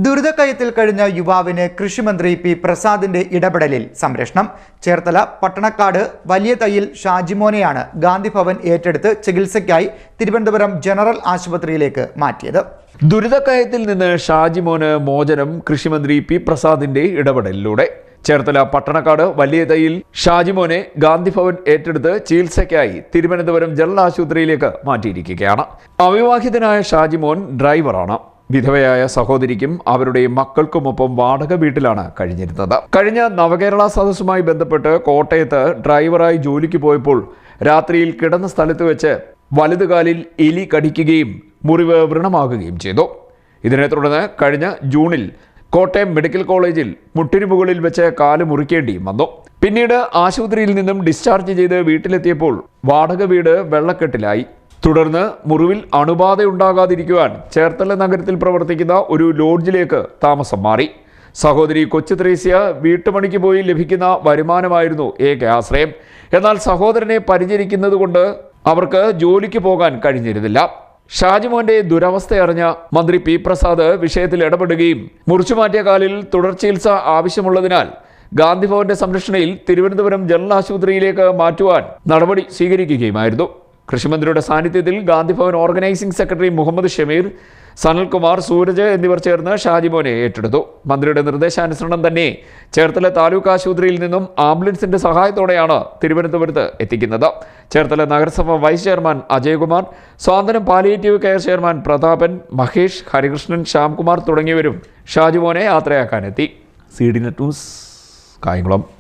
ദുരിതക്കയത്തിൽ കഴിഞ്ഞ യുവാവിന് കൃഷിമന്ത്രി പി പ്രസാദിന്റെ ഇടപെടലിൽ സംരക്ഷണം. ചേർത്തല പട്ടണക്കാട് വലിയ തയ്യിൽ ഷാജിമോനെയാണ് ഗാന്ധിഭവൻ ഏറ്റെടുത്ത് ചികിത്സയ്ക്കായി തിരുവനന്തപുരം ജനറൽ ആശുപത്രിയിലേക്ക് മാറ്റിയത്. ദുരിതക്കയത്തിൽ നിന്ന് ഷാജിമോന് മോചനം കൃഷിമന്ത്രി പി പ്രസാദിന്റെ ഇടപെടലിലൂടെ. ചേർത്തല പട്ടണക്കാട് വലിയ തയ്യിൽ ഷാജിമോനെ ഗാന്ധിഭവൻ ഏറ്റെടുത്ത് ചികിത്സയ്ക്കായി തിരുവനന്തപുരം ജനറൽ ആശുപത്രിയിലേക്ക് മാറ്റിയിരിക്കുകയാണ്. അവിവാഹിതനായ ഷാജിമോൻ ഡ്രൈവറാണ്. വിധവയായ സഹോദരിക്കും അവരുടെ മക്കൾക്കുമൊപ്പം വാടക വീട്ടിലാണ് കഴിഞ്ഞിരുന്നത്. കഴിഞ്ഞ നവകേരള സദസ്സുമായി ബന്ധപ്പെട്ട് കോട്ടയത്ത് ഡ്രൈവറായി ജോലിക്ക് പോയപ്പോൾ രാത്രിയിൽ കിടന്ന സ്ഥലത്ത് വെച്ച് വലതുകാലിൽ എലി കടിക്കുകയും മുറിവ് വ്രണമാകുകയും ചെയ്തു. ഇതിനെ തുടർന്ന് കഴിഞ്ഞ ജൂണിൽ കോട്ടയം മെഡിക്കൽ കോളേജിൽ മുട്ടിനു മുകളിൽ വെച്ച് കാല് മുറിക്കേണ്ടിയും വന്നു. പിന്നീട് ആശുപത്രിയിൽ നിന്നും ഡിസ്ചാർജ് ചെയ്ത് വീട്ടിലെത്തിയപ്പോൾ വാടക വീട് വെള്ളക്കെട്ടിലായി. തുടർന്ന് മുറിവിൽ അണുബാധയുണ്ടാകാതിരിക്കുവാൻ ചേർത്തല നഗരത്തിൽ പ്രവർത്തിക്കുന്ന ഒരു ലോഡ്ജിലേക്ക് താമസം മാറി. സഹോദരി കൊച്ചു ത്രേസ്യ വീട്ടുപണിക്ക് പോയി ലഭിക്കുന്ന വരുമാനമായിരുന്നു ഏക ആശ്രയം. എന്നാൽ സഹോദരനെ പരിചരിക്കുന്നത് കൊണ്ട് അവർക്ക് ജോലിക്ക് പോകാൻ കഴിഞ്ഞിരുന്നില്ല. ഷാജിമോന്റെ ദുരവസ്ഥയറിഞ്ഞ മന്ത്രി പി പ്രസാദ് വിഷയത്തിൽ ഇടപെടുകയും മുറിച്ചുമാറ്റിയ കാലിൽ തുടർ ചികിത്സ ആവശ്യമുള്ളതിനാൽ ഗാന്ധിഭവന്റെ സംരക്ഷണയിൽ തിരുവനന്തപുരം ജനറൽ ആശുപത്രിയിലേക്ക് മാറ്റുവാൻ നടപടി സ്വീകരിക്കുകയുമായിരുന്നു. കൃഷിമന്ത്രിയുടെ സാന്നിധ്യത്തിൽ ഗാന്ധിഭവൻ ഓർഗനൈസിംഗ് സെക്രട്ടറി മുഹമ്മദ് ഷമീർ, സനൽകുമാർ, സൂരജ് എന്നിവർ ചേർന്ന് ഷാജിമോനെ ഏറ്റെടുത്തു. മന്ത്രിയുടെ നിർദ്ദേശാനുസരണം തന്നെ ചേർത്തല താലൂക്ക് ആശുപത്രിയിൽ നിന്നും ആംബുലൻസിന്റെ സഹായത്തോടെയാണ് തിരുവനന്തപുരത്ത് എത്തിക്കുന്നത്. ചേർത്തല നഗരസഭ വൈസ് ചെയർമാൻ അജയകുമാർ, സ്വാതന്ത്ര്യം palliative care chairman Prathapan, Mahesh, Harikrishnan, Shyamkumar തുടങ്ങിയവരും ഷാജിമോനെ യാത്രയാക്കാനെത്തി. CDNet news, Kayamkulam.